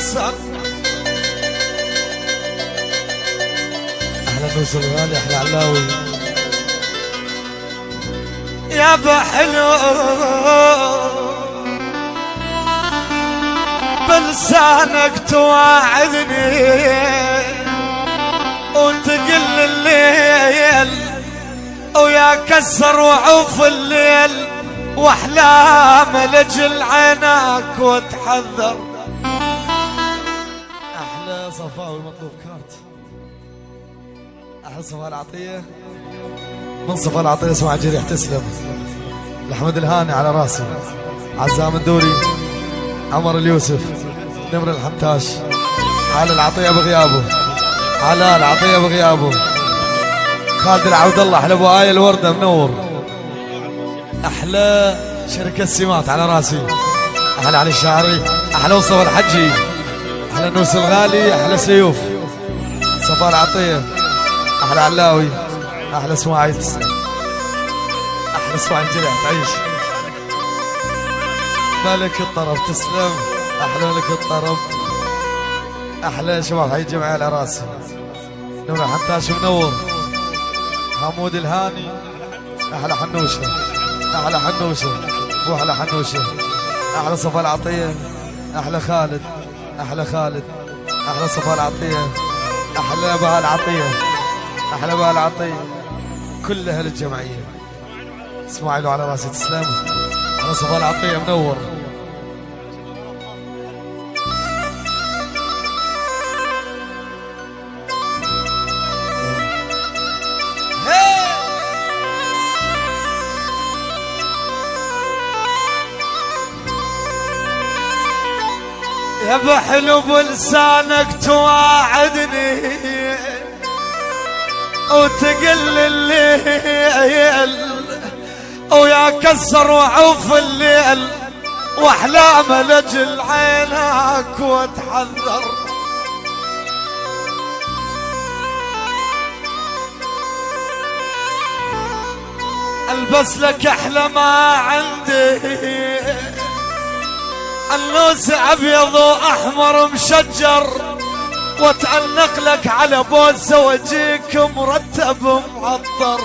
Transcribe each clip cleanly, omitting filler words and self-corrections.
يخسر. احلى نوس الغالي احلى علاوي يا بحلو بلسانك توعدني وتقل الليل ويا كسر وعوف الليل واحلام لجل عينك وتحذر. احلى صفاوي مطلوب كارت. احلى صفاء العطيه من صفاء العطيه اسمع جريح تسلم. لحمد الهاني على راسي. عزام الدوري عمر اليوسف نمر الحمتاش. على العطيه بغيابه. على العطيه بغيابه. خالد العبد الله احلى ابو آية الورده منور. احلى شركه سمات على راسي. احلى علي الشاعري. احلى مصطفى الحجي. احلى نوس الغالي. احلى سيوف. صفاء العطيه. احلى علاوي. احلى اسماعيل تسلم. احلى اسماعيل جريح تعيش. ملك الطرب تسلم. احلى ملك الطرب. احلى شباب هاي الجمعيه على راسي. نور حمتاش منور. حمود الهاني. احلى حنوشه. احلى حنوشه. واحلى حنوشه. احلى صفاء العطيه. احلى خالد. احلى خالد. احلى صفاء العطيه. احلى بها العطيه. احلى بها العطيه. كل اهل الجمعيه اسماعيل على راسي تسلم. احلى صفاء العطيه منور. يا بحلو بلسانك تواعدني وتقل الليل ويا كسر وعوف الليل واحلام لجل عينك وتحذر. البس لك احلى ما عندي النوس ابيض واحمر مشجر واتعنق لك على بوسه واجيك مرتب معطر.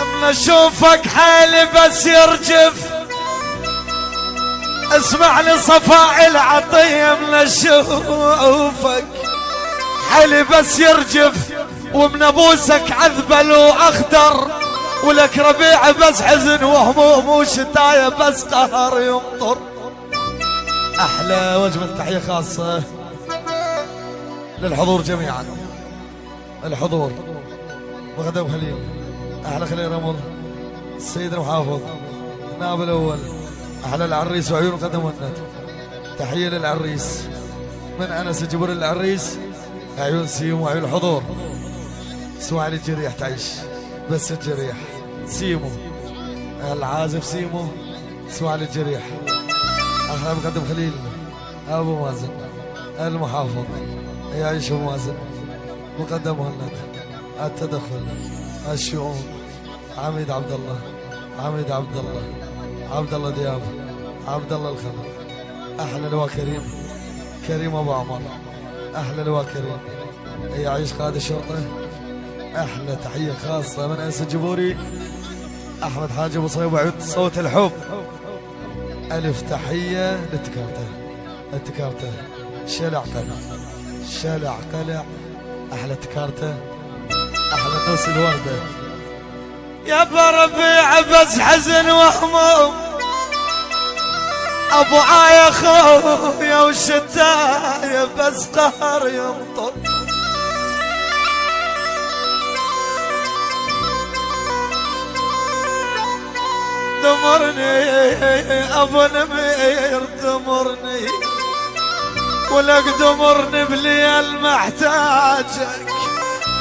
اما اشوفك حالي بس يرجف اسمع لي صفاء العطيه من اشوفك حالي بس يرجف ومن ابوسك عذبل واخضر ولك ربيع بس حزن وهموم وشتايه بس قهر يمطر. احلى وجبه تحيه خاصه للحضور جميعا. الحضور وغدا وخليل. احلى خليل رمل. السيد المحافظ النائب الاول. احلى العريس وعيون قدم والند. تحيه للعريس من انس جبر العريس. عيون سيم وعيون الحضور. اسماعيل الجريح تعيش بس الجريح. سيمو العازف سيمو. اسماعيل الجريح. احلى مقدم خليل ابو مازن المحافظ يعيش ابو مازن. مقدم مهند التدخل الشؤون عميد عبد الله. عميد عبد الله. عبد الله دياب. عبد الله الخلق. احلى لواء كريم. كريم ابو عمر. احلى لواء كريم يعيش قائد الشرطه. احلى تحيه خاصه من انس الجبوري. احمد حاج ابو صيب وعيد صوت الحب. الف تحيه للتكارته. التكارته شلع قلع. شلع قلع. احلى تكارته. احلى نوس الورده. يا بربيع بس حزن وهموم ابو آية خويا وشتايه بس قهر يمطر. دمرني ابو نمير دمرني ولك دمرني بليل محتاجك.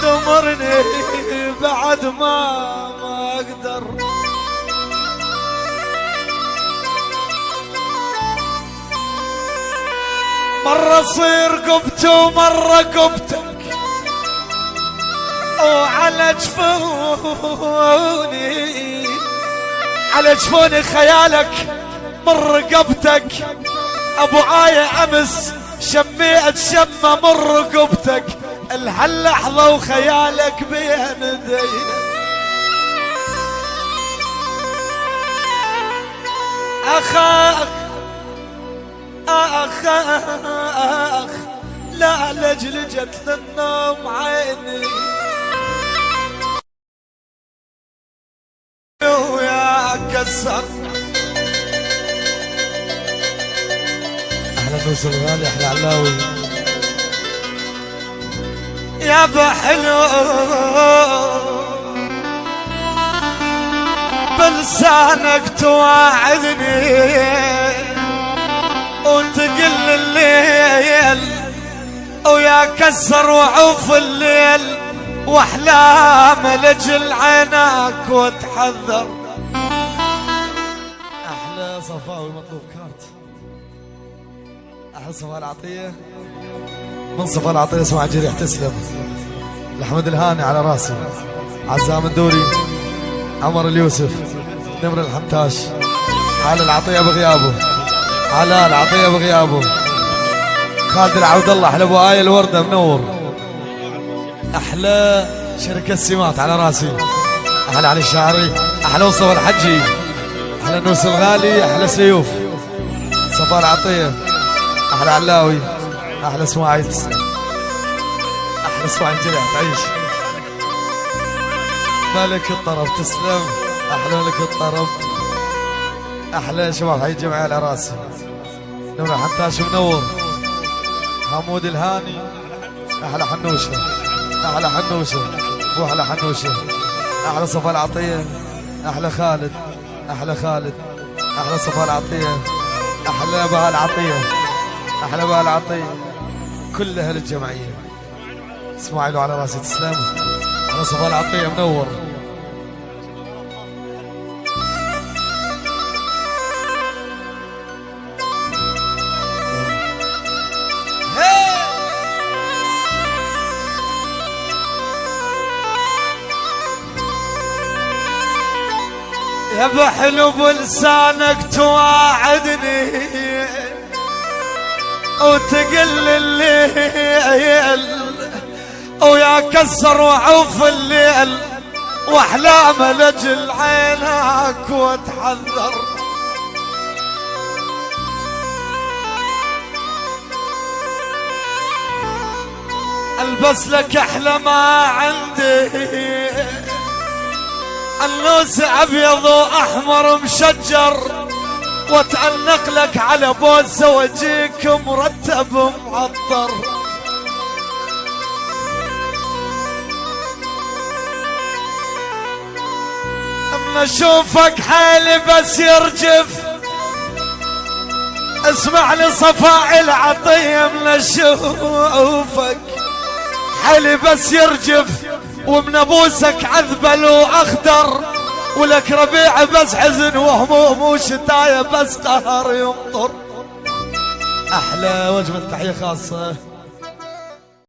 دمرني بعد ما اقدر. مرة صير قبت ومرة قبتك وعلى جفوني على جفوني خيالك من رقبتك، ابو آية امس شميت شمة من رقبتك، الهاللحظة وخيالك بين ايدينا. اخ اخ اخ لا لجلجت للنوم عيني ويا كسر. احلى نوس الغالي، احلى علاوي يا بحلو بلسانك تواعدني وتقل الليل ويا كسر وعوف الليل واحلام لجل عيناك وتحذر. احلى صفاوي مطلوب كارت. احلى صفاء العطيه من صفاء العطيه اسمع جريح تسلم. احمد الهاني على راسي، عزام الدوري، عمر اليوسف، نمر الحمتاش، على العطيه بغيابه، على العطيه بغيابه، خالد العبد الله، احلى ابو آية الورده منور. احلى شركه السمات على راسي، احلى علي الشاعري، احلى مصطفى الحجي، احلى نوس الغالي، احلى سيوف، صفاء العطيه، احلى علاوي، احلى اسماعيل، احلى اسماعيل جريح تعيش. ملك الطرب تسلم، احلى ملك الطرب، احلى شباب هاي الجمعيه على راسي، نمر حنتاش منور، حمود الهاني، احلى حنوشه، احلى حنوشه واحلى حنوشه، احلى صفاء العطيه، احلى خالد، احلى خالد، احلى صفاء العطيه، احلى بها العطيه، احلى بها العطيه، كل اهل الجمعيه. اسماعيل على راسي تسلم، احلى صفاء العطيه منور. يا بحلو بلسانك تواعدني وتقل الليل ويا كسر وعوف الليل واحلام لجل عيناك وتحذر. البس لك احلى ما عندي، النوس ابيض واحمر مشجر واتعنق لك على بوسه واجيك مرتب معطر. اما اشوفك حالي بس يرجف، اسمع لي صفاء العطيه من اشوفك حالي بس يرجف، ومن ابوسك عذبل واخضر، ولك ربيع بس حزن وهموم وشتايه بس قهر يمطر. احلى وجبه تحيه خاصه